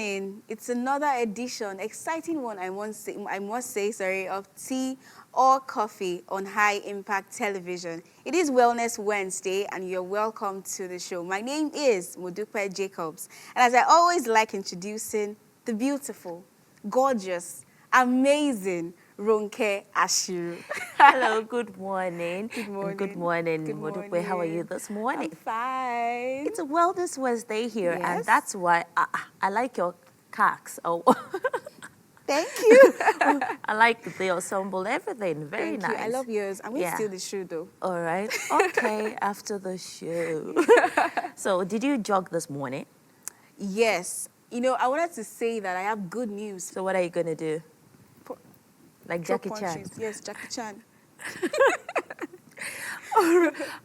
morning. It's another edition, exciting one, I must say, sorry, of Tea or Coffee on High Impact Television. It is Wellness Wednesday, and you're welcome to the show. My name is Modupe Jacobs, and as I always like introducing the beautiful, gorgeous, amazing Ronke Ashiru. Hello, good morning. Good morning. And good morning, Good Modupe. How are you morning. this morning? I'm fine. It's a Wellness Wednesday here, Yes. and that's why I like your cacks. Oh, Thank you. I like the ensemble, everything. Very Thank nice. you. I love yours. I'm going to Yeah. steal the shoe, though. All right. Okay, after the show. So, did you jog this morning? Yes. You know, I wanted to say that I have good news. So, what are you going to do? Pu- Like throw Jackie Chan? punches. Yes, Jackie Chan.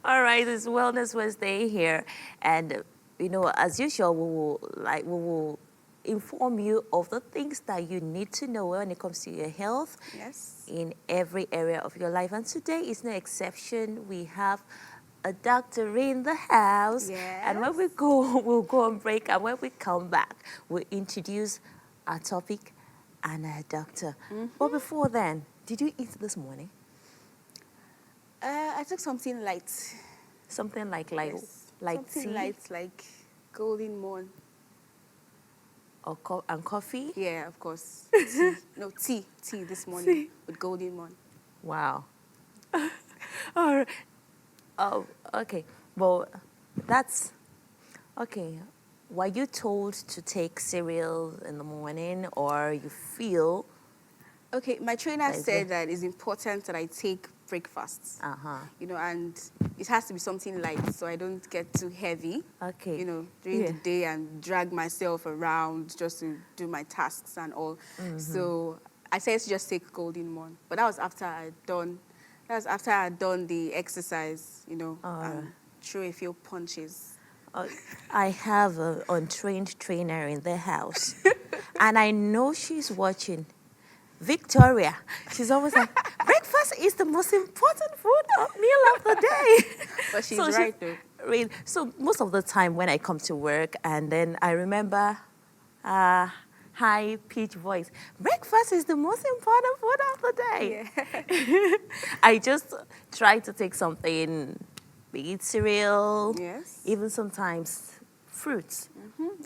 All right, it's Wellness Wednesday here, and as usual, we will inform you of the things that you need to know when it comes to your health Yes. in every area of your life. And today is no exception. We have a doctor in the house, and when we go, we'll go on break, and when we come back, we'll introduce our topic and our doctor. But before then, did you eat this morning? I took something light. Something like Yes. like something tea light, like Golden Morn. or and coffee? Yeah, of course. Tea. No, tea. Tea this morning with Golden Morn. Wow. All right. Oh, okay. Well, that's okay. Were you told to take cereal in the morning, or you feel? Okay, my trainer That is said it. that it's important that I take breakfasts. Uh-huh. You know, and it has to be something light so I don't get too heavy. Okay. You know, during Yeah. the day and drag myself around just to do my tasks and all. So I said to just take Golden Morn. But that was after I'd done the exercise, you know, and throw a few punches. I have an untrained trainer in the house, and I know she's watching. Victoria, she's always like, breakfast is the most important meal of the day. But she's So right though. Really, so most of the time when I come to work, and then I remember high pitched voice, breakfast is the most important food of the day. Yeah. I just try to take something, be it cereal, Yes. even sometimes fruits.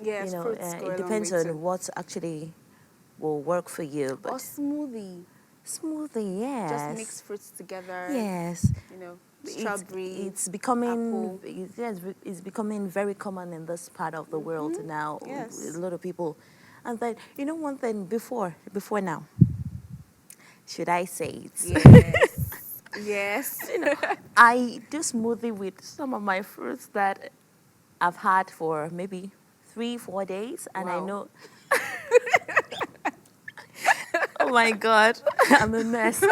Yes, fruits go a It long depends way on too. what actually will work for you. Or But smoothie. smoothie, yes. Just mix fruits together. Yes. You know, strawberry. It's becoming apple. it's becoming very common in this part of the world now. Yes. A lot of people, and then one thing before now, should I say it? Yes. Yes. I do smoothie with some of my fruits that I've had for maybe 3-4 days, and I Wow. know. Oh my God, I'm a mess.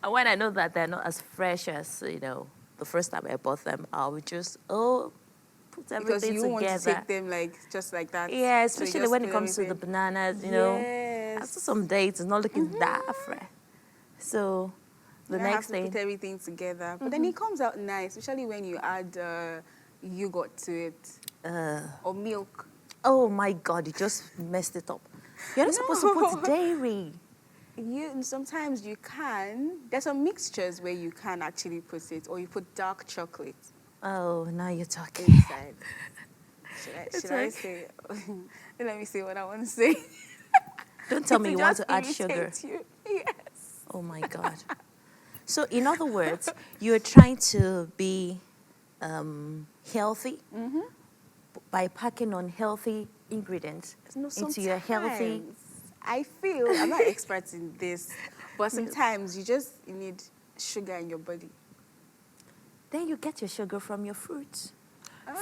And when I know that they're not as fresh as the first time I bought them, I would just put Because everything you together. want to take them like just like that. Yeah, So you especially just when it put comes to the everything- bananas, Yes. after some days, it's not looking that fresh. So the You have next to day, put everything together. But then it comes out nice, especially when you add yogurt to it or milk. oh my God, you just messed it up. You're not supposed to put dairy. Sometimes you can. There's some mixtures where you can actually put it, or you put dark chocolate Oh, now you're talking. inside. Should I okay. say? Let me say what I want to say. Don't tell me It you want just to add sugar. irritates you. Yes. Oh my God. So, in other words, you're trying to be healthy by packing on healthy ingredients No, into your healthy. sometimes I feel, I'm not expert in this, but sometimes you need sugar in your body. Then you get your sugar from your fruits,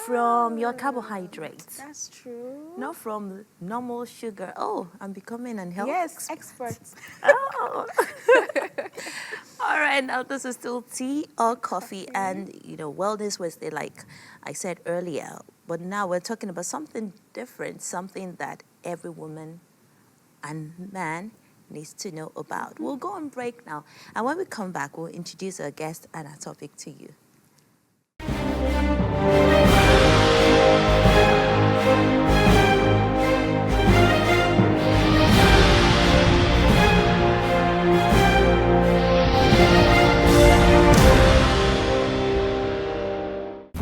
from your carbohydrates, That's true. not from normal sugar. Oh, I'm becoming an health Yes, experts. Oh. All right, now this is still tea or coffee, and Wellness Wednesday, like I said earlier. But now we're talking about something different, something that every woman and man needs to know about. We'll go on break now, and when we come back, we'll introduce our guest and our topic to you.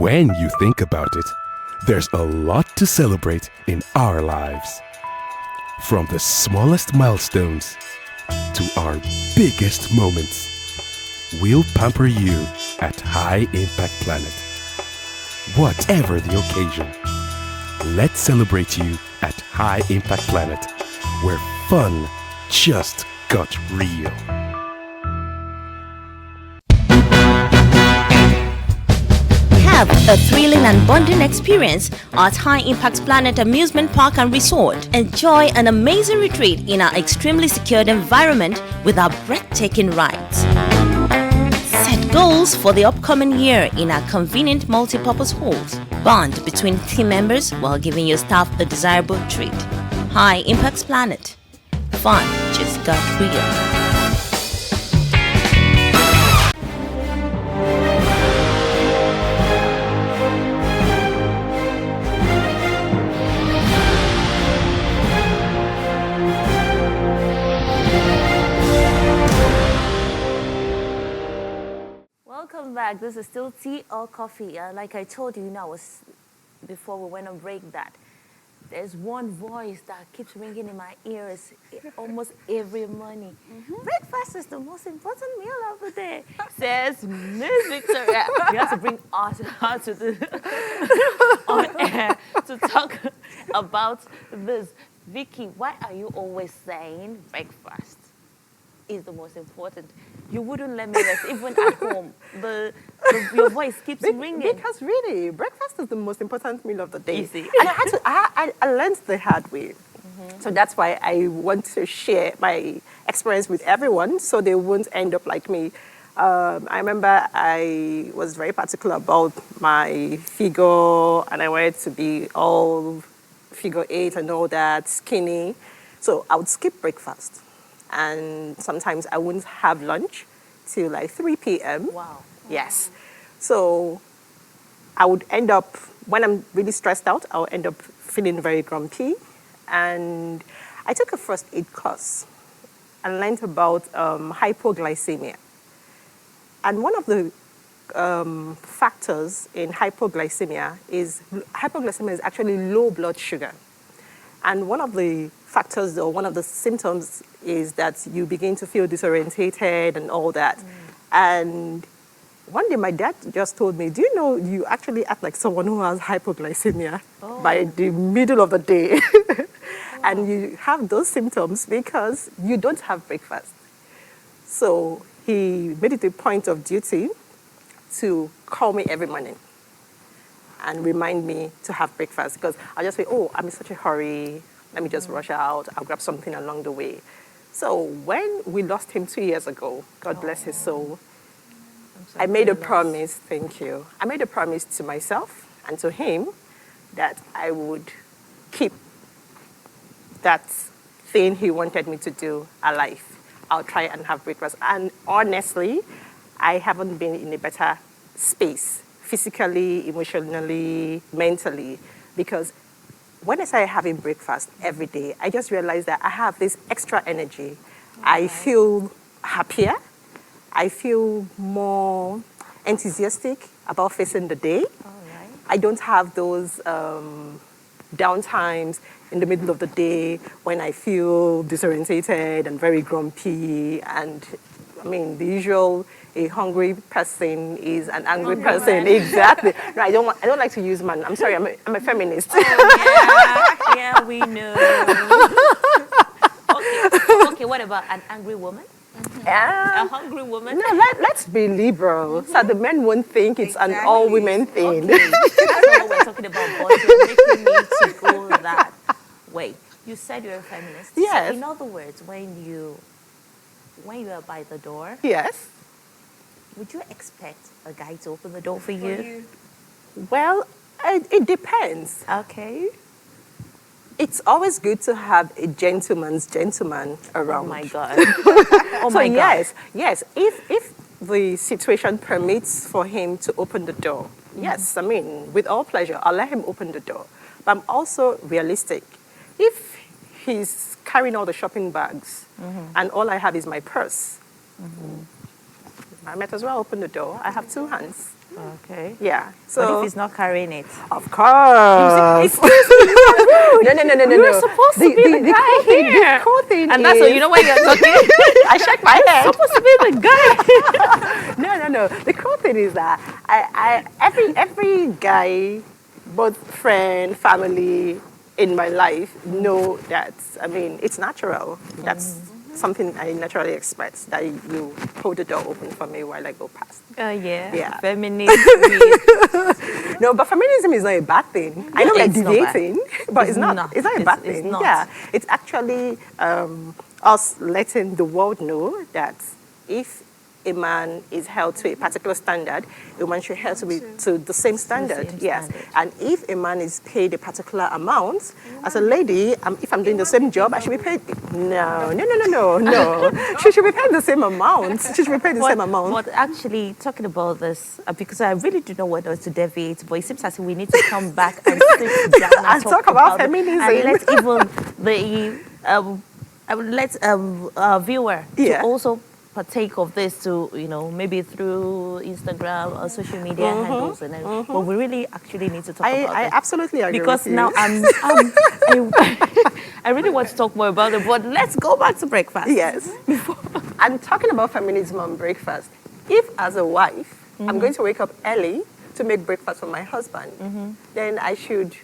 When you think about it, there's a lot to celebrate in our lives. From the smallest milestones to our biggest moments, we'll pamper you at High Impact Planet. Whatever the occasion, let's celebrate you at High Impact Planet, where fun just got real. Have a thrilling and bonding experience at High Impact Planet Amusement Park and Resort. Enjoy an amazing retreat in our extremely secured environment with our breathtaking rides. Set goals for the upcoming year in our convenient multi-purpose halls. Bond between team members while giving your staff a desirable treat. High Impact Planet. Fun just got real. Welcome back. This is still Tea or Coffee. Like I told you, before we went on break, that there's one voice that keeps ringing in my ears almost every morning. Breakfast is the most important meal of the day, says Miss Victoria. We have to bring us out to the on air to talk about this. Vicky, why are you always saying breakfast is the most important? You wouldn't let me rest, even at home. Your voice keeps ringing. Because really, breakfast is the most important meal of the day. Easy. And I learned the hard way. So that's why I want to share my experience with everyone so they won't end up like me. I remember I was very particular about my figure, and I wanted to be all figure 8 and all that, skinny. So I would skip breakfast. And sometimes I wouldn't have lunch till like 3 p.m. Wow. Yes. So I would end up, when I'm really stressed out, I'll end up feeling very grumpy. And I took a first aid course and learned about hypoglycemia. And one of the factors in hypoglycemia is actually low blood sugar. And one of the factors or one of the symptoms is that you begin to feel disorientated and all that. And one day my dad just told me, do you know you actually act like someone who has hypoglycemia by the middle of the day? And you have those symptoms because you don't have breakfast. So he made it a point of duty to call me every morning and remind me to have breakfast, because I'll just say, oh, I'm in such a hurry, let me just rush out, I'll grab something along the way. So when we lost him 2 years ago, God bless his soul, I made a promise, thank you. I made a promise to myself and to him that I would keep that thing he wanted me to do alive. I'll try and have breakfast. And honestly, I haven't been in a better space, physically, emotionally, mentally, because when I started having breakfast every day, I just realized that I have this extra energy. I feel happier. I feel more enthusiastic about facing the day. I don't have those downtimes in the middle of the day when I feel disorientated and very grumpy. And I mean, the usual, a hungry person is an angry person. Exactly. No, I don't like to use man. I'm sorry, I'm a feminist. Oh, yeah, we know. Okay, what about an angry woman? A hungry woman? No, let's be liberal, so the men won't think it's an all-women thing. Okay. That's what we're talking about, boys. You're making me to go that way. You said you're a feminist. Yes. So in other words, when you are by the door, Yes. would you expect a guy to open the door for you? Well, it depends. Okay. It's always good to have a gentleman's gentleman around. Oh my God. Oh my God. Yes. If the situation permits for him to open the door, yes, I mean, with all pleasure, I'll let him open the door. But I'm also realistic. If he's carrying all the shopping bags and all I have is my purse, I might as well open the door. I have 2 hands. Okay. Yeah. But So if he's not carrying it? of course. No. You're supposed to be the guy cool thing, here. The cool thing And that's is, what, you know, when you're talking, I shake my head. supposed to be the guy. No. The cool thing is that every guy, both friend, family in my life, know that. I mean, it's natural. That's something I naturally expect, that you hold the door open for me while I go past. Oh, yeah. Yeah. Feminist. No, but feminism is not a bad thing. I know we're It's not bad. deviating, but it's not. It's not a bad It's thing. not. Yeah, it's actually us letting the world know that if a man is held to a particular standard, a woman should held to be to the same standard. same Yes, standard. and if a man is paid a particular amount, as a lady, if I'm doing the same job, I should be paid. No. She should be paid the same amount. She should be paid the same amount. But actually, talking about this, because I really do not want us to deviate, but it seems as if we need to come back and sit down And talk about it. feminism. And let even let our viewer Yeah. to also partake of this, to maybe through Instagram or social media handles, and everything. But we really actually need to talk about I this. absolutely agree Because with you. now I really want to talk more about it, but let's go back to breakfast. Yes. And talking about feminism on breakfast, if as a wife, I'm going to wake up early to make breakfast for my husband, then I should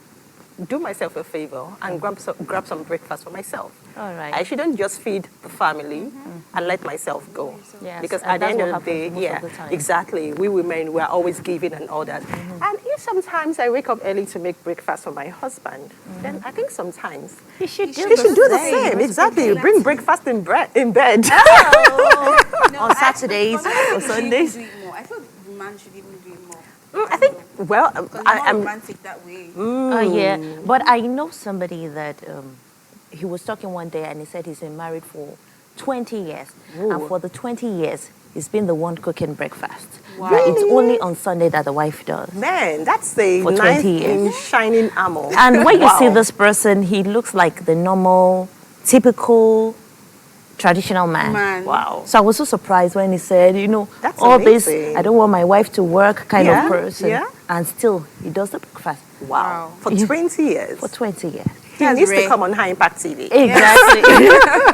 do myself a favor and grab some breakfast for myself. All right. I shouldn't just feed the family and let myself go. Yes, Because and at the that's end what of the day, happens most of the time. exactly. We women, we are always giving and all that. And if sometimes I wake up early to make breakfast for my husband, then I think sometimes You should he should do the same. Exactly. Bring breakfast in bed. on Saturdays or Sundays. Do it more. I feel the man should even do it more. I think, well, Because I I'm am. romantic that way. Oh yeah, but I know somebody that he was talking one day and he said he's been married for 20 years, and for the 20 years he's been the one cooking breakfast. Wow. That it's only on Sunday that the wife does. Man, that's a For 20 nice years. in shining armor. And when you see Wow. this person, he looks like the normal, typical, traditional man. Wow. So I was so surprised when he said, That's all amazing. this, I don't want my wife to work kind Yeah, of person. yeah. And still, he does the breakfast Wow. For Yeah. 20 years. for 20 years. He That's needs to rare. come on High Impact TV. Exactly.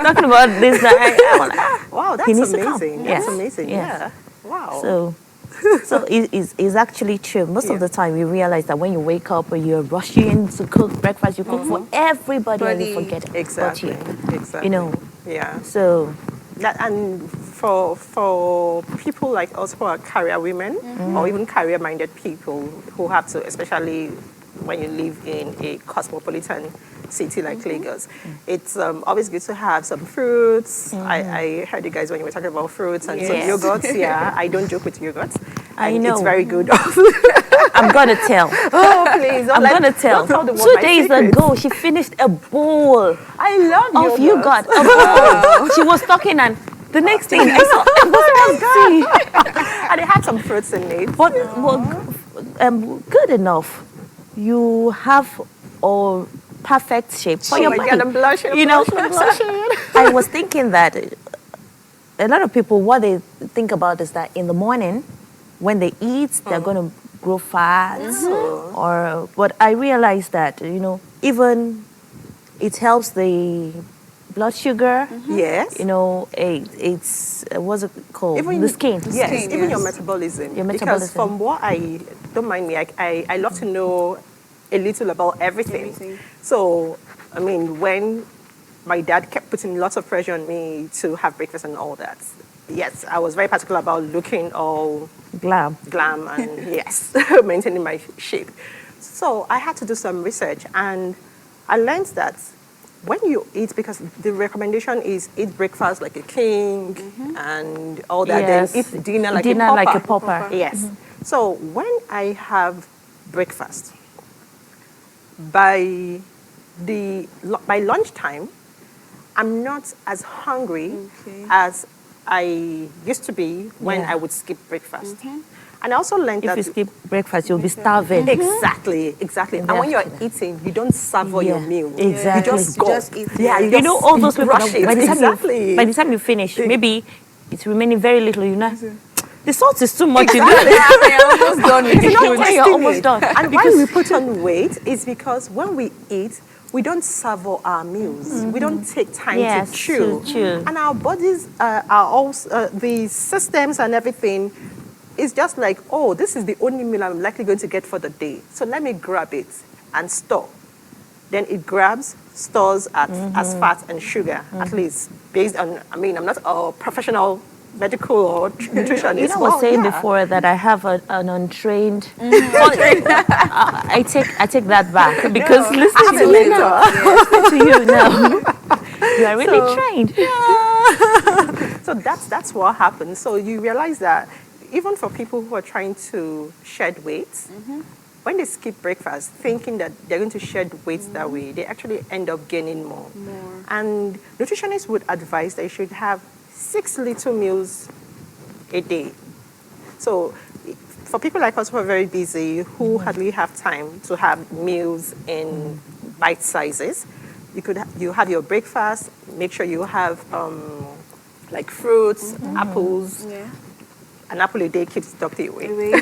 Talking about this, I was like, Wow, that's He needs to come. amazing. Yes. That's amazing. Yes. Yeah. Wow. so it's actually true. Most of the time, you realize that when you wake up or you're rushing to cook breakfast, you cook for everybody and you Body. forget about exactly. you. Exactly. Yeah. So And for people like us who are career women or even career-minded people who have to, especially when you live in a cosmopolitan city like Lagos, it's always good to have some fruits. I heard you guys when you were talking about fruits and some Yes. yogurts. Yeah, I don't joke with yogurts. I And know. It's very good. I'm gonna tell. Oh, please. I'm gonna tell. Don't tell the world 2 my days secrets. ago, she finished a bowl I love of yogurt. yogurt. A bowl. She was talking, and the next thing I saw, it was empty. And it had some fruits in it. But good enough. You have a perfect shape for Oh your my body. God, I'm blushing. I'm You know, blushing. I was thinking that a lot of people, what they think about is that in the morning, when they eat, they're going to grow fat. But I realized that, even it helps the blood sugar. Yes. It's what's it called? The skin. Yes, Skin, even your yes. metabolism. Your Because metabolism. from what don't mind me, I love to know a little about everything. Everything. So, I mean, when my dad kept putting lots of pressure on me to have breakfast and all that, yes, I was very particular about looking all Glam. glam and yes, maintaining my shape. So I had to do some research and I learned that when you eat, because the recommendation is eat breakfast like a king and all that, Yes. then eat dinner like Dinner a pauper. like a pauper. Yes. So when I have breakfast, by lunchtime, I'm not as hungry as I used to be when Yeah. I would skip breakfast. And I also learned If that you skip breakfast, you'll be starving. exactly. And when you're Definitely. eating, you don't savor your Yeah, meal. exactly. You just go. You just eat, Yeah, yeah. You know all those people. rush it. By the time Exactly. by the time you finish, maybe it's remaining very little. The salt is too much. You're almost done with You're it. not You're tasting almost it. done. And why we put on weight is because when we eat, we don't savor our meals. We don't take time Yes, to chew. to chew. And our bodies are also, the systems and everything is just like, oh, this is the only meal I'm likely going to get for the day. So let me grab it and store. Then it grabs, stores as fat and sugar, at least based on, I mean, I'm not a professional medical or nutritionist. You know, I was Well, saying yeah. before that I have an untrained. I take that back because listen have to a you now. Listen to you now. You are really So- trained. So that's what happens. So you realize that even for people who are trying to shed weight, when they skip breakfast, thinking that they're going to shed weight that way, they actually end up gaining more. And nutritionists would advise that you should have 6 little meals a day. So for people like us who are very busy, who hardly have time to have meals in bite sizes, you have your breakfast, make sure you have like fruits, apples. Yeah. An apple a day keeps the doctor away. Anyway.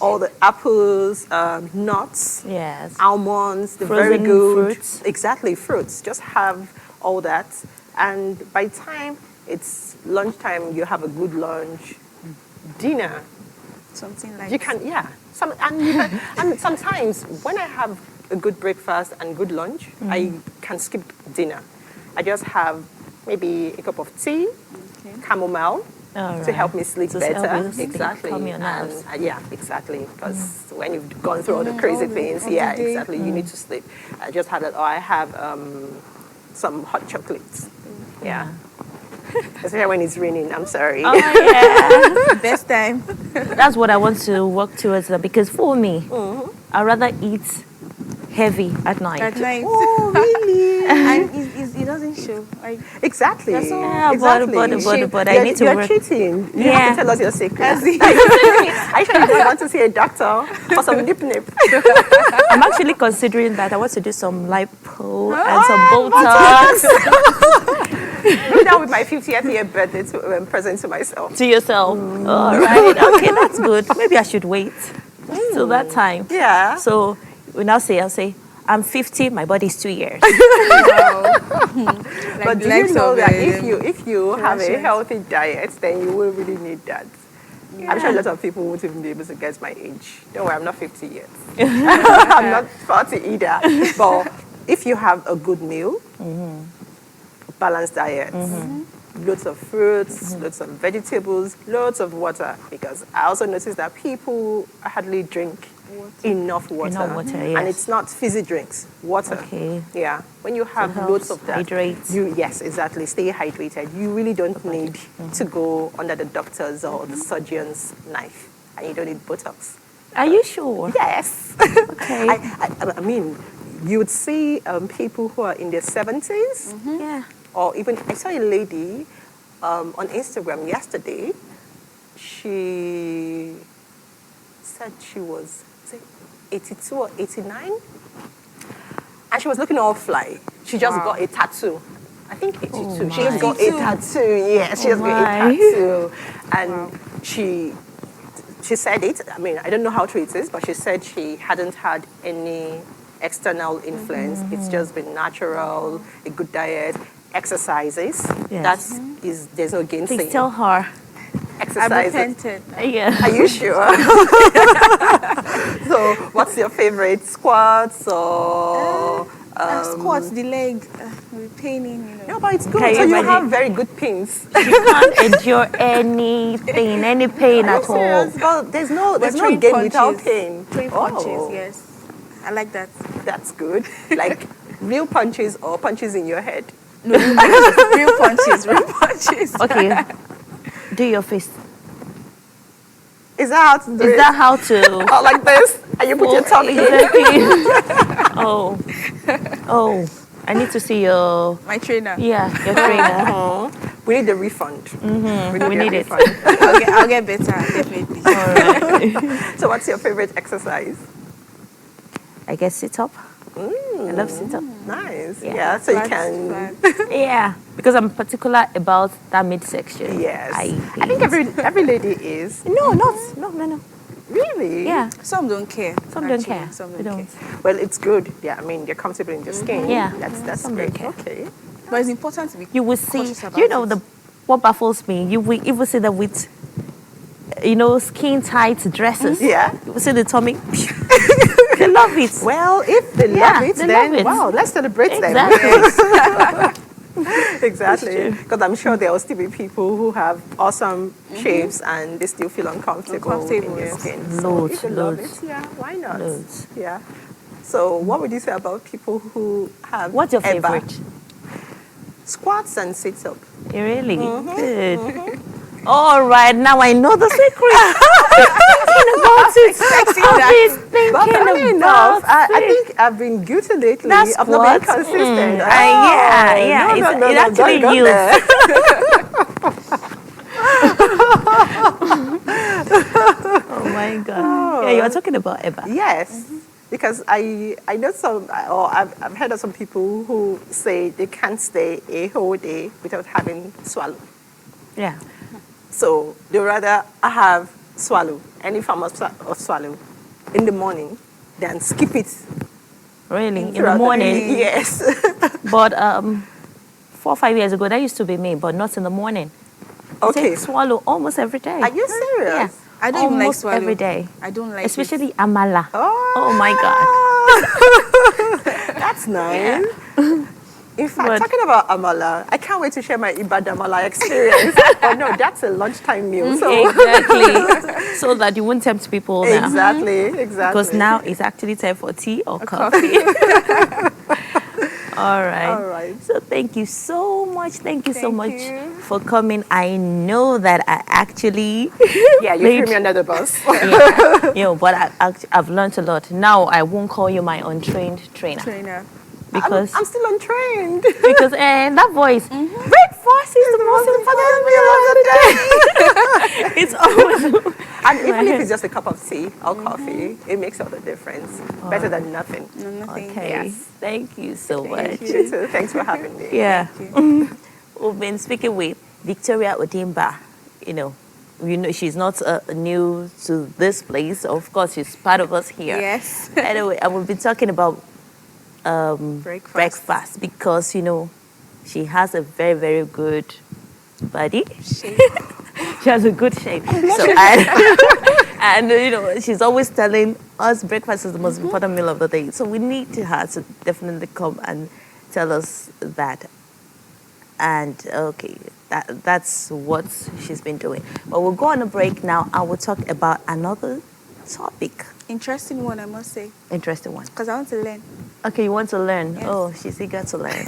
All the apples, nuts, Yes. almonds, the very Frozen good. fruits. Exactly, fruits. Just have all that. And by the time it's lunchtime, you have a good lunch. Dinner, Something like you can, yeah. And sometimes when I have a good breakfast and good lunch, I can skip dinner. I just have maybe a cup of tea, chamomile, All to right. help me sleep To help better. you sleep, Exactly. calm your nerves. And, yeah, exactly. Because when you've gone through all the crazy things, of the yeah, day. exactly, you need to sleep. I just had it, or I have some hot chocolates. Yeah. Especially when it's raining, I'm sorry. Oh yeah. best time. That's what I want to work towards because for me, I'd rather eat heavy at night. At night. Oh, really? And it doesn't show. Like, Exactly. That's all. Yeah, exactly. but I need to You're work. cheating. You Yeah. have to tell us your secrets. Are you sure you don't want to see a doctor for some nip? I'm actually considering that. I want to do some lipo and some Botox Do that with my 50th year birthday present to myself. to yourself. All right. Okay, that's good. Maybe I should wait till that time. Yeah. So I'll say, I'm 50, my body's 2 years. like But do you legs know of that it. if you have a Rations. healthy diet, then you will really need that. I'm sure a lot of people won't even be able to guess my age. Don't worry, I'm not 50 yet. I'm not 40 either. But if you have a good meal, balanced diet, loads of fruits, loads of vegetables, loads of water, because I also noticed that people hardly drink enough water. Enough water, And yes. it's not fizzy drinks, water. Okay. Yeah. When you have helps loads of that, hydrate. yes, exactly. Stay hydrated. You really don't need to go under the doctor's or the surgeon's knife, and you don't need Botox. Are you sure? Yes. Okay. I mean, you would see people who are in their 70s, Yeah. or even I saw a lady on Instagram yesterday. She said she was 82 or 89, and she was looking all fly. She just Wow. got a tattoo. I think 82. Oh she just my. got a tattoo. Yes, she Oh just got a my. tattoo, and she said it. I mean, I don't know how true it is, but she said she hadn't had any external influence. It's just been natural, a good diet, exercises. Yes. There's no gainsaying. Please tell her. I've Exercises. repented. Yeah. Are you sure? So, what's your favorite? Squats or? Squats, the leg, with paining, you know. No, but it's good. Can So you you imagine? have very good pins. She can't endure anything, any pain Are you at all. serious? But there's no Train gain without punches. pain. Train punches, yes. I like that. That's good. Like real punches or punches in your head. Real punches, real punches. Okay. Do your fist. Is that how to do Is it? that how to? Oh, like this? And you put your tongue in. Exactly. Oh. Oh. I need to see your, My trainer. your trainer. We need the refund. We need it. refund. I'll get better, definitely. All right. So what's your favorite exercise? I guess sit up. I love sit-up. Nice. Yeah. Yeah, so you Flat, can. flat. Yeah, because I'm particular about that midsection. Yes. I I think hate. every lady is. No, not no. Really? Yeah, Some don't care. some don't actually. care. Some They don't don't. care. Well, it's good. Yeah, I mean, you're comfortable in your skin. Yeah. That's Some great. don't care. Okay. But it's important to be You will see. cautious about You know it. the what baffles me. You will even see that with skin tight dresses. Yeah. You will see the tummy. They love it. Well, if they Yeah, love it, they then love it. wow, let's celebrate them. Exactly. Exactly. Because I'm sure there will still be people who have awesome shapes and they still feel uncomfortable in Uncomfortable, their yes. skin. So Loads, if they love loads. it, yeah, why not? Loads. Yeah. So what would you say about people who have What's your EBA? favorite? Squats and sit up. Really? Good. All right, now I know the secret. I've been thinking But about funny it. enough, I think I've been guilty lately That's of not what? being consistent. Yeah. No, It actually don't go yields. there. Oh my God. Yeah, you are talking about Eva. Yes, because I know I've heard of some people who say they can't stay a whole day without having swallow. Yeah. So they rather have swallow, any form of swallow, in the morning than skip it Really? In the throughout morning. day. Yes. But 4 or 5 years ago, that used to be me, but not in the morning. I Okay. take swallow almost every day. Are you serious? Yeah. I don't even like Almost swallow. every day. I don't like Especially amala. Oh, my God. That's nice. In fact, But- talking about amala, I can't wait to share my Ibadan amala experience. But no, that's a lunchtime meal. So Exactly. So that you won't tempt people now. exactly. Because now it's actually time for tea or coffee. All right. All right. So thank you so much. Thank you so Thank much you. for coming. I know that I actually, Yeah, you threw me under the bus. but I've learned a lot. Now I won't call you my untrained trainer trainer. because I'm still untrained. because that voice. Breakfast is the most important meal of the day. It's always. And even if it's just a cup of tea or coffee, it makes all the difference. Better than nothing. No, nothing. Okay. Yes. Thank you so much. You too. Thanks for having me. Yeah. We've been speaking with Victoria Odimba. She's not new to this place. Of course, she's part of us here. Yes. Anyway, and we've been talking about breakfast because, she has a very, very good body. Shape. She has a good shape. And she's always telling us breakfast is the most important meal of the day. So we need her to definitely come and tell us that. And okay, that's what she's been doing. But we'll go on a break now and we'll talk about another topic. Interesting one, I must say, Interesting one. because I want to learn. Okay, you want to learn? Yes. Oh, she's eager to learn.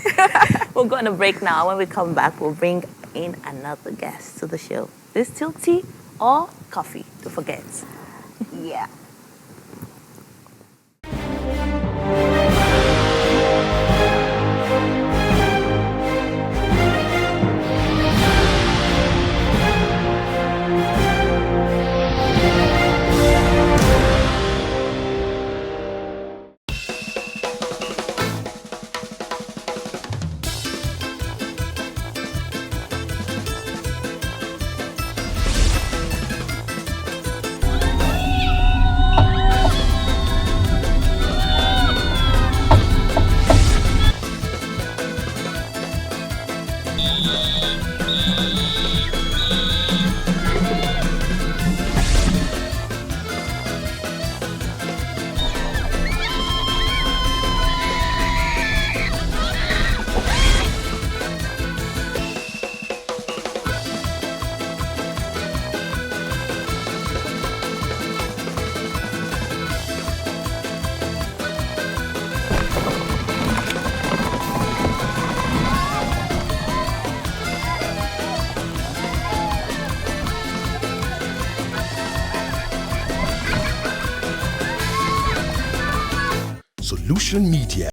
We'll go on a break now. When we come back, we'll bring in another guest to the show. There's still tea or coffee, don't forget. Yeah. Solution Media.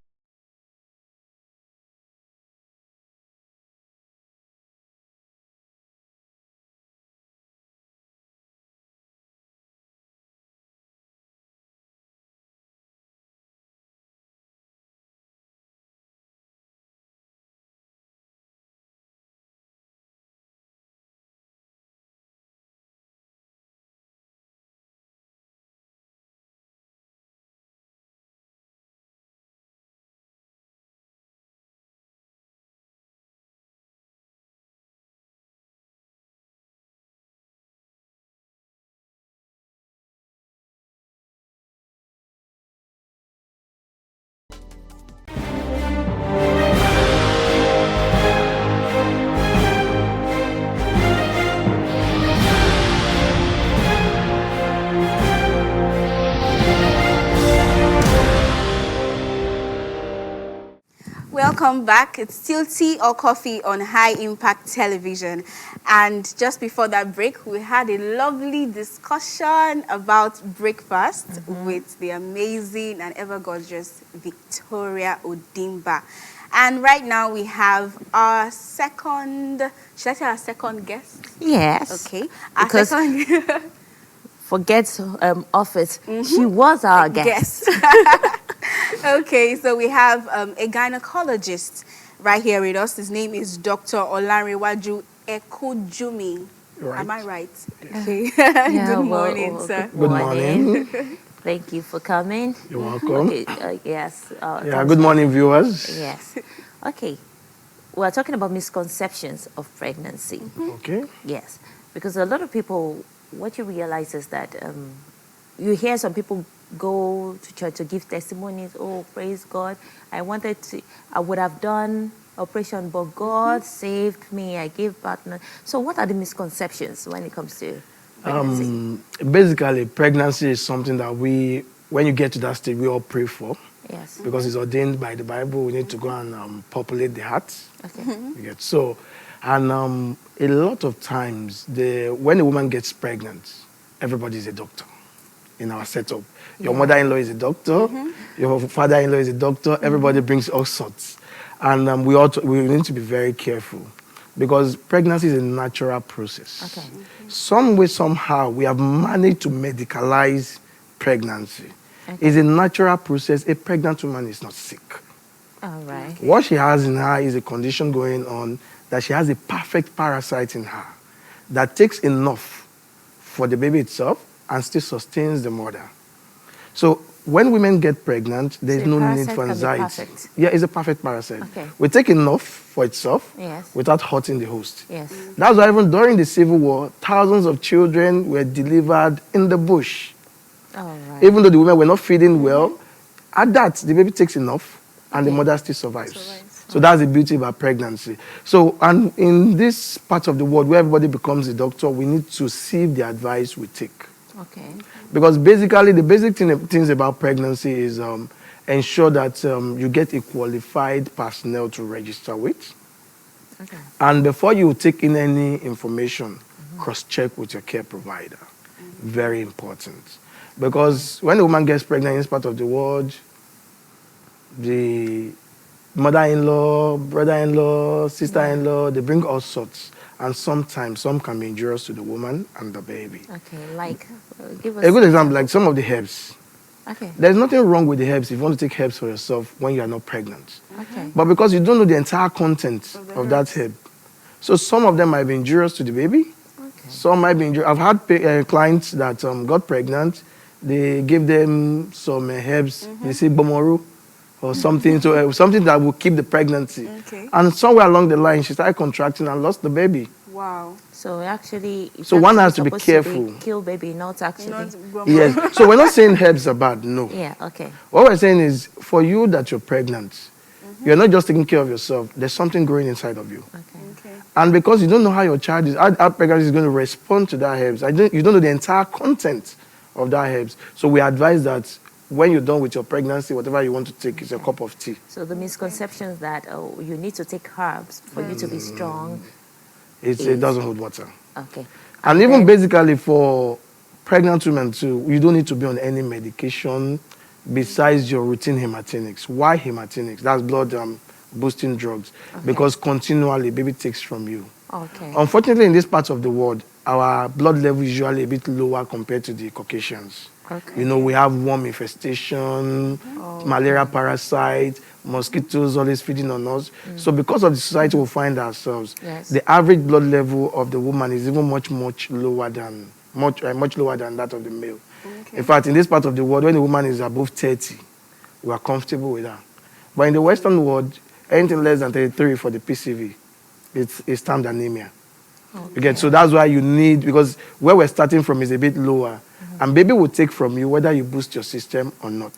welcome back. It's still Tea or Coffee on High Impact Television. And just before that break, we had a lovely discussion about breakfast with the amazing and ever gorgeous Victoria Odimba. And right now we have our second, should I say our second guest? Yes. Okay. Our Because second forget office. She was our guest. guest. Okay, so we have a gynecologist right here with us. His name is Dr. Olanrewaju Ekujumi. Right. Am I right? Okay. Yeah, Good morning, sir. Good morning. Thank you for coming. You're welcome. Okay, yes. Yeah, thanks good for- morning, viewers. Yes. Okay. We're talking about misconceptions of pregnancy. Okay. Yes. Because a lot of people, what you realize is that you hear some people go to church to give testimonies. Oh, praise God. I would have done operation, but God saved me. I gave partner. So what are the misconceptions when it comes to pregnancy? Basically, pregnancy is something that when you get to that stage, we all pray for Yes. because it's ordained by the Bible. We need to go and populate the heart. Okay. You get so, and a lot of times, when a woman gets pregnant, everybody is a doctor in our setup. Your mother-in-law is a doctor. Your father-in-law is a doctor. Everybody brings all sorts, and we need to be very careful because pregnancy is a natural process. Okay. Some way, somehow, we have managed to medicalize pregnancy. It's a natural process. A pregnant woman is not sick. All right. What she has in her is a condition going on that she has a perfect parasite in her that takes enough for the baby itself and still sustains the mother. So when women get pregnant, there's So a no parasite need for can be anxiety. perfect. Yeah, it's a perfect parasite. Okay. We take enough for itself Yes. without hurting the host. Yes. That's why even during the Civil War, thousands of children were delivered in the bush. All right. Even though the women were not feeding well, at that, the baby takes enough and the mother still survives. So that's the beauty about pregnancy. So, and in this part of the world where everybody becomes a doctor, we need to see the advice we take. Okay. Because basically, the basic things about pregnancy is ensure that you get a qualified personnel to register with. Okay. And before you take in any information, cross-check with your care provider. Very important. Because when a woman gets pregnant in this part of the world, the mother-in-law, brother-in-law, sister-in-law, they bring all sorts. And sometimes some can be injurious to the woman and the baby. Okay. Like, give us A good example, like some of the herbs. Okay. There's nothing wrong with the herbs if you want to take herbs for yourself when you are not pregnant. Okay. But because you don't know the entire content of that herb. So some of them might be injurious to the baby. Okay. Some might be injurious. I've had clients that got pregnant. They gave them some herbs, they say bomoru or something, so something that will keep the pregnancy. Okay. And somewhere along the line, she started contracting and lost the baby. Wow. So actually, it's So one has to be supposed careful. kill baby, not actually. Not Yes. So we're not saying herbs are bad, no. Yeah. Okay. What we're saying is, for you that you're pregnant, you're not just taking care of yourself. There's something growing inside of you. Okay. Okay. And because you don't know how your child is, how pregnancy is going to respond to that herbs, you don't know the entire content of that herbs. So we advise that when you're done with your pregnancy, whatever you want to take is a cup of tea. So the misconceptions that you need to take herbs for you to be strong. It doesn't hold water. Okay. And even then- basically for pregnant women too, you don't need to be on any medication besides your routine hematinics. Why hematinics? That's blood boosting drugs. Because continually baby takes from you. Okay. Unfortunately, in this part of the world, our blood level is usually a bit lower compared to the Caucasians. Okay. You know, we have worm infestation, malaria parasite, mosquitoes always feeding on us. So because of the society we find ourselves, Yes. the average blood level of the woman is even much lower than much lower than that of the male. In fact, in this part of the world, when a woman is above 30, we are comfortable with her. But in the Western world, anything less than 33 for the PCV, it's termed anemia. You get, so that's why you need, because where we're starting from is a bit lower. And baby will take from you whether you boost your system or not.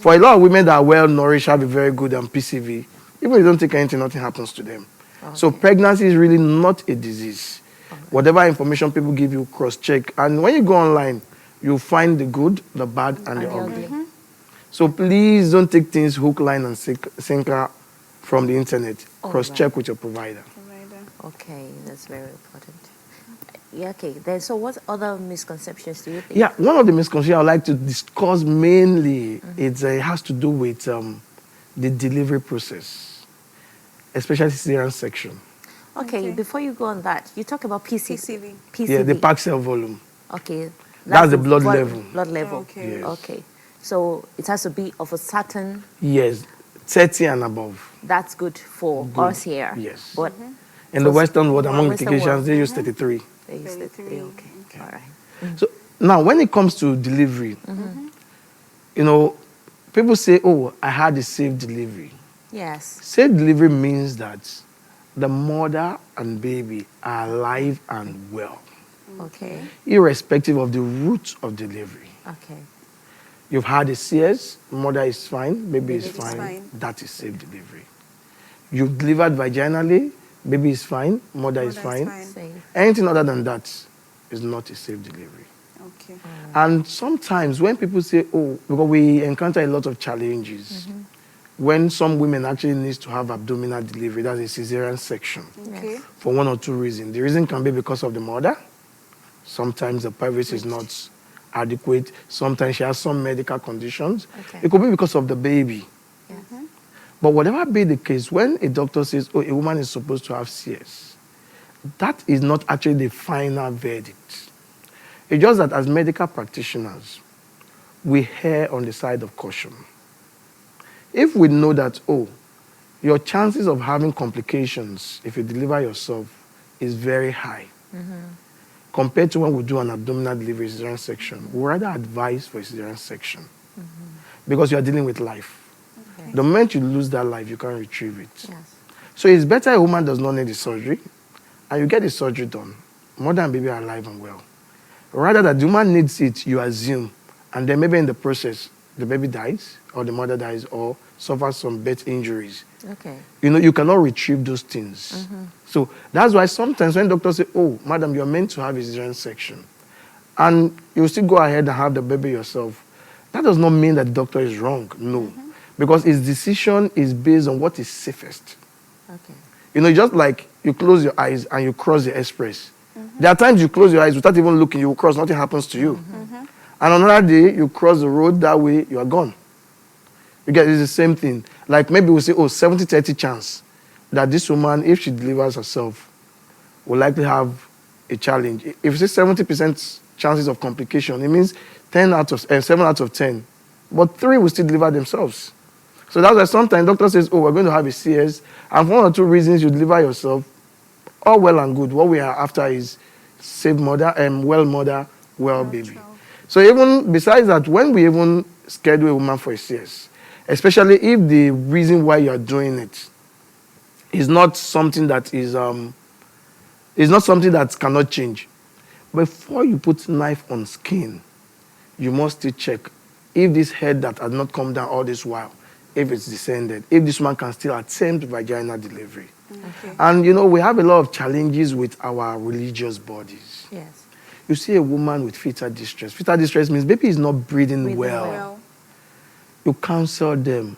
For a lot of women that are well nourished, have a very good PCV, even if you don't take anything, nothing happens to them. So pregnancy is really not a disease. Whatever information people give you, cross-check. And when you go online, you'll find the good, the bad, and the ugly. So please don't take things hook, line, and sinker from the internet. All Cross-check right. with your provider. Provider. Okay, that's very important. Yeah, okay. Then, so what other misconceptions do you think? Yeah, one of the misconceptions I would like to discuss mainly it has to do with the delivery process, especially cesarean section. Okay, before you go on that, you talk about PCV. PCV. Yeah, the packed cell volume. Okay. That's the blood level. Blood level. Okay. Yes. Okay. So it has to be of a certain, Yes, 30 and above. that's good for Good. us here. Yes. But In the So- Western world, among Western medications, world. they use 33. they use the 33. three. Okay. All right. So now, when it comes to delivery, you know, people say, "Oh, I had a safe delivery." Yes. Safe delivery means that the mother and baby are alive and well, Okay. irrespective of the route of delivery. Okay. You've had a CS, mother is fine, baby is Baby is fine. fine. That is safe delivery. You've delivered vaginally, baby is fine, mother is Mother is fine. fine. Safe. Anything other than that is not a safe delivery. Okay. And sometimes when people say, oh, because we encounter a lot of challenges, when some women actually need to have abdominal delivery, that's a cesarean section, Okay. for one or two reasons. The reason can be because of the mother. Sometimes the pelvis is not adequate. Sometimes she has some medical conditions. Okay. It could be because of the baby. Yes. But whatever be the case, when a doctor says, oh, a woman is supposed to have CS, that is not actually the final verdict. It's just that as medical practitioners, we err on the side of caution. If we know that, oh, your chances of having complications if you deliver yourself is very high, compared to when we do an abdominal delivery cesarean section, we rather advise for a cesarean section because you are dealing with life. Okay. The moment you lose that life, you can't retrieve it. Yes. So it's better a woman does not need the surgery and you get the surgery done. Mother and baby are alive and well. Rather that the woman needs it, you assume, and then maybe in the process, the baby dies or the mother dies or suffers some birth injuries. Okay. You know, you cannot retrieve those things. So that's why sometimes when doctors say, oh, madam, you're meant to have a cesarean section, and you still go ahead and have the baby yourself, that does not mean that the doctor is wrong. No. Because his decision is based on what is safest. Okay. You know, just like you close your eyes and you cross the express. There are times you close your eyes without even looking, you will cross, nothing happens to you. And another day, you cross the road that way, you are gone. You get, it's the same thing. Like maybe we say, oh, 70-30 chance that this woman, if she delivers herself, will likely have a challenge. If you say 70% chances of complication, it means 7 out of 10. But 3 will still deliver themselves. So that's why sometimes doctor says, oh, we're going to have a CS, and for 1 or 2 reasons you deliver yourself, all well and good. What we are after is safe mother, mother, well baby. child. So even besides that, when we even schedule a woman for a CS, especially if the reason why you are doing it is not something that is not something that cannot change. Before you put knife on skin, you must still check if this head that has not come down all this while, if it's descended, if this one can still attempt vaginal delivery. Okay. And you know, we have a lot of challenges with our religious bodies. Yes. You see a woman with fetal distress. Fetal distress means baby is not breathing Breathing well. Well, You counsel them.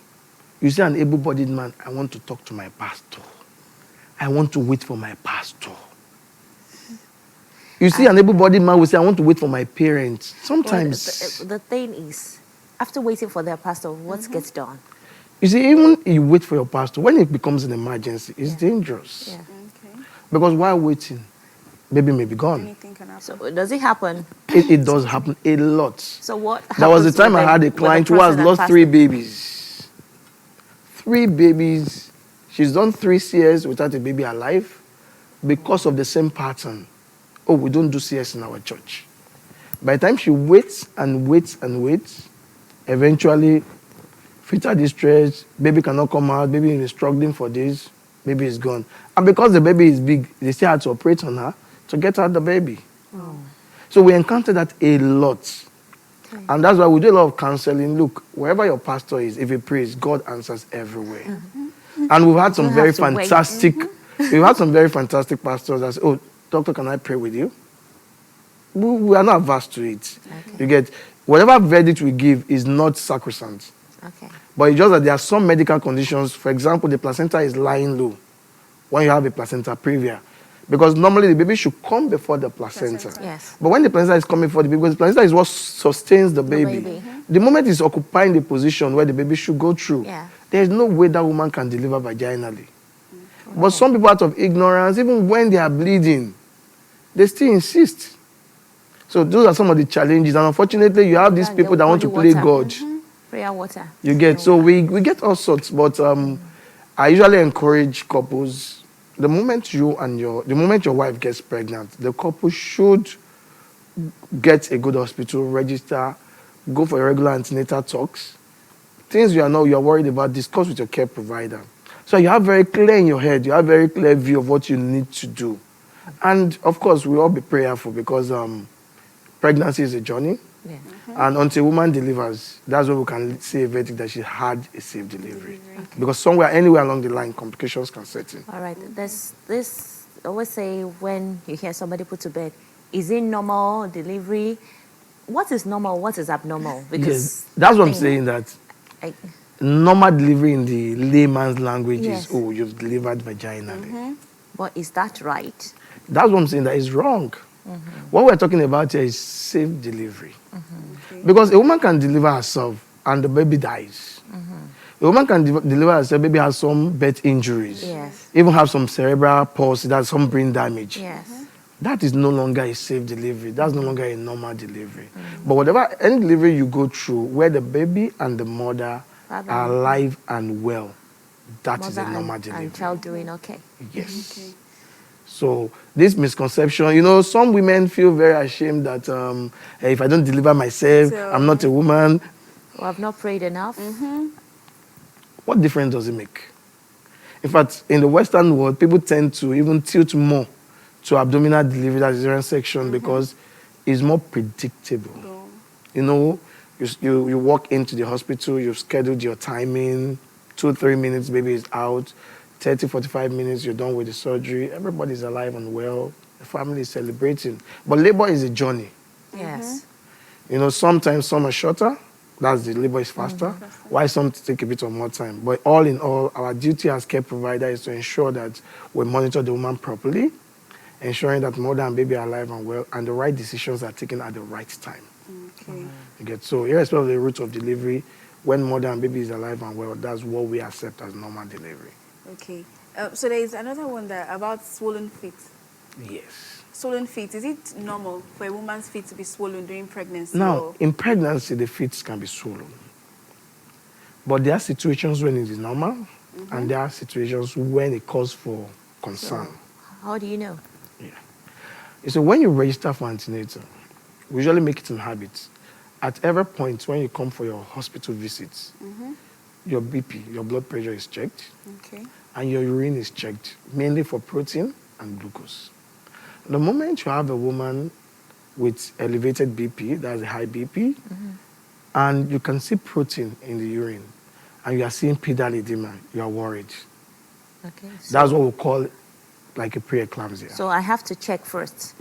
You see an able-bodied man, I want to talk to my pastor. I want to wait for my pastor. You see an able-bodied man will say, I want to wait for my parents. Sometimes, Well, the thing is, after waiting for their pastor, what gets done? you see, even you wait for your pastor, when it becomes an emergency, it's dangerous. Yeah. okay. Because while waiting, baby may be gone. Anything can happen. So does it happen? It does happen a lot. So what? There was a happens time with I had a with the client who has person that lost passed 3 away? babies. 3 babies. She's done 3 CS without a baby alive because of the same pattern. Oh, we don't do CS in our church. By the time she waits and waits and waits, eventually, fetal distress, baby cannot come out, baby is struggling for this, baby is gone. And because the baby is big, they still had to operate on her to get out the baby. So we encounter that a lot. And that's why we do a lot of counseling. Look, wherever your pastor is, if he prays, God answers everywhere. And we've had some don't very have to wait. fantastic, we've had some very fantastic pastors that say, oh, doctor, can I pray with you? We are not averse to it. You get, whatever verdict we give is not sacrosanct. Okay. But it's just that there are some medical conditions. For example, the placenta is lying low when you have a placenta previa. Because normally the baby should come before the placenta. Placenta. Yes. But when the placenta is coming before the baby, because the placenta is what sustains the baby. baby. The moment it's occupying the position where the baby should go through, Yeah. there's no way that woman can deliver vaginally. But some people, out of ignorance, even when they are bleeding, they still insist. So those are some of the challenges. And unfortunately, you have these And people the that want to holy play water. God. Prayer water. You get, so we get all sorts, but I usually encourage couples, the moment your wife gets pregnant, the couple should get a good hospital, register, go for a regular antenatal talks. Things you're worried about, discuss with your care provider. So you have very clear in your head, you have very clear view of what you need to do. And of course, we all be prayerful because pregnancy is a journey. Yeah. And until a woman delivers, that's when we can say a verdict that she had a safe delivery. Because somewhere, anywhere along the line, complications can set in. All right. There's this, I always say when you hear somebody put to bed, is it normal delivery? What is normal? What is abnormal? Because Yes, that's what I'm thing- saying, that I, normal delivery in the layman's language Yes. is, oh, you've delivered vaginally. but is that right? That's what I'm saying, that is wrong. What we're talking about here is safe delivery. Because a woman can deliver herself and the baby dies. A woman can deliver herself, baby has some birth injuries. Yes. Even have some cerebral palsy, that's some brain damage. Yes. That is no longer a safe delivery. That's no longer a normal delivery. But whatever, any delivery you go through where the baby and the mother Father are and- alive and well, that is Mother a normal and delivery. child doing okay. Yes. So this misconception, some women feel very ashamed that if I don't deliver myself, So- I'm not a woman. Well, I've not prayed enough. What difference does it make? In fact, in the Western world, people tend to even tilt more to abdominal delivery, that is cesarean section, because it's more predictable. You walk into the hospital, you've scheduled your timing, 2-3 minutes, baby is out, 30-45 minutes, you're done with the surgery, everybody's alive and well, the family is celebrating. But labor is a journey. Yes. Sometimes some are shorter, that's the labor is faster, while some take a bit of more time. But all in all, our duty as care provider is to ensure that we monitor the woman properly, ensuring that mother and baby are alive and well, and the right decisions are taken at the right time. Okay. You get, so irrespective of the route of delivery, when mother and baby is alive and well, that's what we accept as normal delivery. Okay. So there is another one about swollen feet. Yes. Swollen feet, is it normal for a woman's feet to be swollen during pregnancy? Now, or- in pregnancy, the feet can be swollen. But there are situations when it is normal, and there are situations when it calls for concern. How do you know? So when you register for antenatal, we usually make it a habit. At every point when you come for your hospital visits, your BP, your blood pressure is checked, Okay. and your urine is checked, mainly for protein and glucose. The moment you have a woman with elevated BP, that's a high BP, and you can see protein in the urine, and you are seeing pedal edema, you are worried. Okay. That's what we call like a preeclampsia. So I have to check first.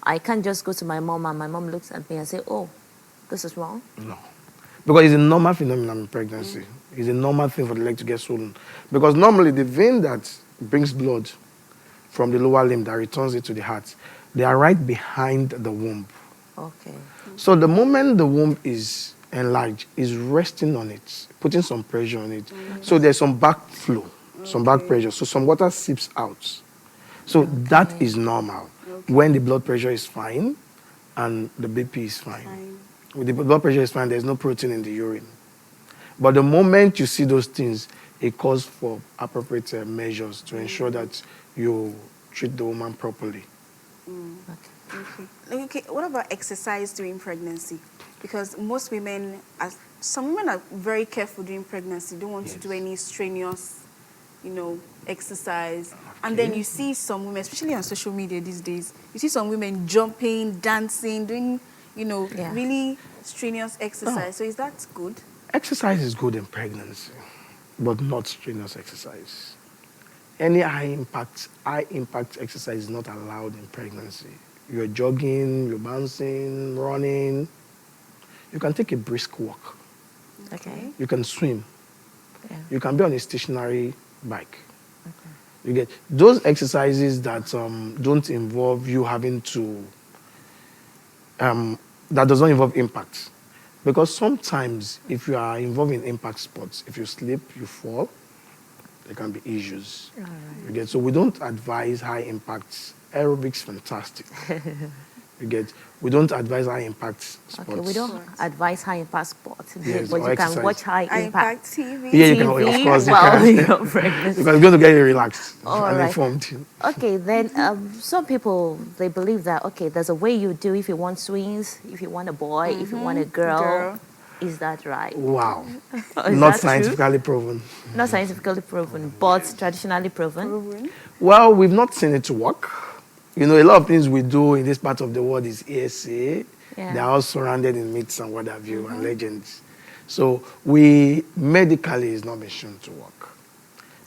I can't just go to my mom and my mom looks at me and say, oh, this is wrong. No. Because it's a normal phenomenon in pregnancy. It's a normal thing for the leg to get swollen. Because normally the vein that brings blood from the lower limb that returns it to the heart, they are right behind the womb. Okay. So the moment the womb is enlarged, is resting on it, putting some pressure on it. So there's some backflow, some back pressure. So some water seeps out. So that is normal when the blood pressure is fine and the BP is fine. When the blood pressure is fine, there's no protein in the urine. But the moment you see those things, it calls for appropriate measures to ensure that you treat the woman properly. Okay. What about exercise during pregnancy? Because most women, some women are very careful during pregnancy. Don't want to do any strenuous, exercise. And then you see some women, especially on social media these days, you see some women jumping, dancing, doing, really strenuous exercise. So is that good? Exercise is good in pregnancy, but not strenuous exercise. Any high impact exercise is not allowed in pregnancy. You're jogging, you're bouncing, running. You can take a brisk walk. Okay. You can swim. Yeah. You can be on a stationary bike. You get those exercises that don't involve you having to, that does not involve impact. Because sometimes if you are involved in impact sports, if you slip, you fall, there can be issues. You get, so we don't advise high impact. Aerobics, fantastic. You get, we don't advise high impact sports. Okay, we don't advise high impact sports, Yes, but or you can exercise. watch high Impact impact TV. Yeah, you can, TV of course you while can. you're pregnant. Because it's going to get you relaxed All and right. informed. Okay, then some people, they believe that, okay, there's a way you do if you want twins, if you want a boy, if you want a girl. Girl. Is that right? Wow. Is Not that true? scientifically proven. Not scientifically proven, but traditionally proven. Proven. Well, we've not seen it work. You know, a lot of things we do in this part of the world is ASA. Yeah. They're all surrounded in myths and what have you and legends. So we medically is not been shown to work.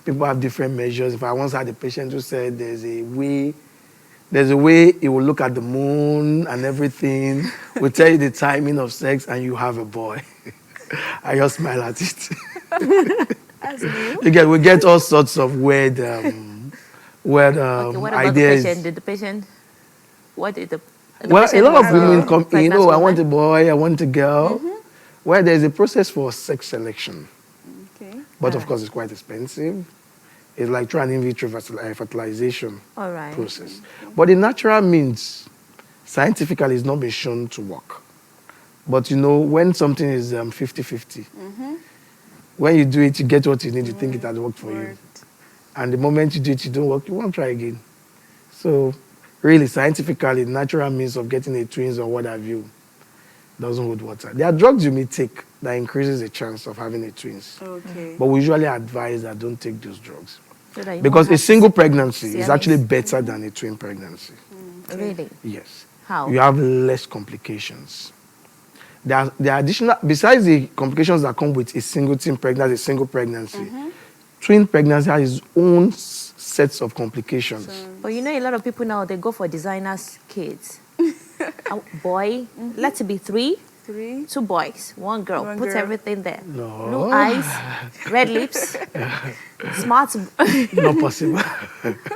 People have different measures. If I once had a patient who said there's a way he will look at the moon and everything, will tell you the timing of sex and you have a boy. I just smile at it. That's new. We get all sorts of weird Okay, what about ideas. the patient? Did the patient, what did the Well, a patient lot of was women come in, pregnant oh, I want a woman? boy, I want a girl. Well, there's a process for sex selection, Okay. but of course it's quite expensive. It's like trying in vitro fertilization All right. process. But the natural means, scientifically, is not been shown to work. But you know, when something is 50-50, when you do it, you get what you need, you think it has worked for you. Worked. And the moment you do it, you don't work, you won't try again. So really, scientifically, natural means of getting a twins or what have you doesn't hold water. There are drugs you may take that increases the chance of having a twins. Okay. But we usually advise that don't take those drugs. So that you Because don't a have single pregnancy is Siamese. actually better than a twin pregnancy. Really? Yes. How? You have less complications. There are additional, besides the complications that come with a single pregnancy, twin pregnancy has its own sets of complications. But you know, a lot of people now, they go for designers' kids. A boy, let it be 3, 3. 2 boys, 1 girl. One Put girl. everything there. No. Blue eyes, red lips, smart. Not possible.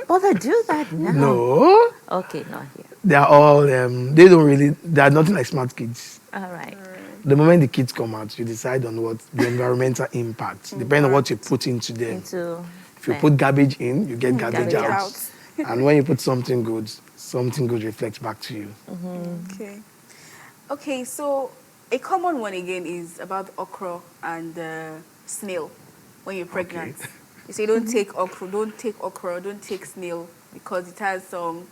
But they do that now. No. Okay, not here. They are all, they are nothing like smart kids. All right. The moment the kids come out, you decide on what the environmental impact, depending on what you put into them. Into If you put garbage in, you get garbage Garbage out. out. And when you put something good reflects back to you. Okay. Okay, so a common one again is about okra and snail when you're pregnant. You say don't take okra, don't take snail because it has some,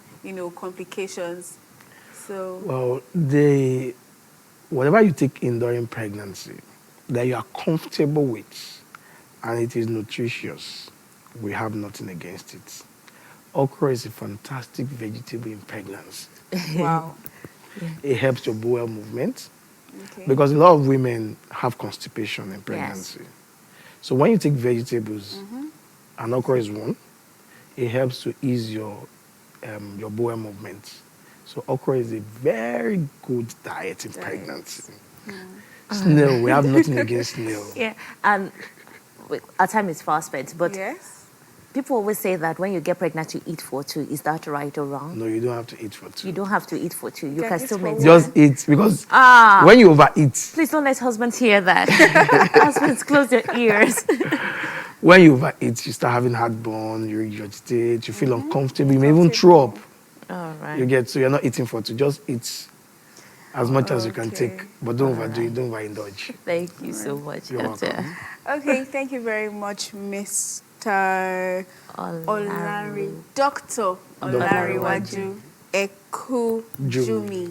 complications. So Well, whatever you take in during pregnancy that you are comfortable with and it is nutritious, we have nothing against it. Okra is a fantastic vegetable in pregnancy. wow. It helps your bowel movement Okay. because a lot of women have constipation in pregnancy. So when you take vegetables, and okra is one, it helps to ease your bowel movement. So okra is a very good diet in pregnancy. Snail, we have nothing against snail. Yeah, and our time is fast spent, but Yes. people always say that when you get pregnant, you eat for 2. Is that right or wrong? No, you don't have to eat for 2. You don't have to eat for 2. You can can eat still for maintain. Just eat because Ah. when you overeat, Please don't let husbands hear that. Husbands, close your ears. when you overeat, you start having heartburn, you regurgitate, you feel uncomfortable, you may even throw up. All right. You get, so you're not eating for 2. Just eat as much as you can Okay. take, but don't overdo it, don't overindulge. Thank you so much, You're Doctor. welcome. Okay, thank you very much, Mr. Olari. Dr. Olariwaju Ekujumi.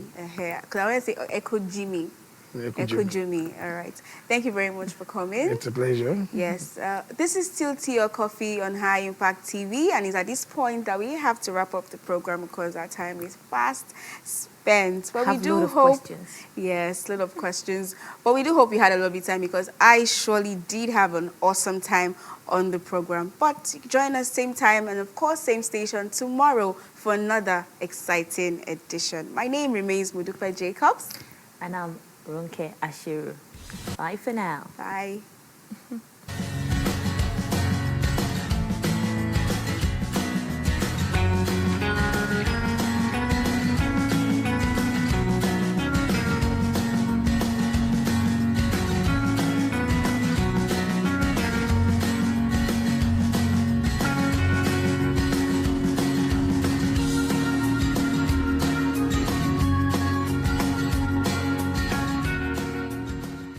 Because I want to say Ekujimi. Ekujumi. All right. Thank you very much for coming. It's a pleasure. Yes, this is still Tea or Coffee on High Impact TV, and it's at this point that we have to wrap up the program because our time is fast spent. But Have we do lot of hope, questions. yes, a lot of questions. But we do hope you had a lovely time because I surely did have an awesome time on the program. But join us same time and of course same station tomorrow for another exciting edition. My name remains Mudupe Jacobs. And I'm Ronke Ashiru. Bye for now. Bye.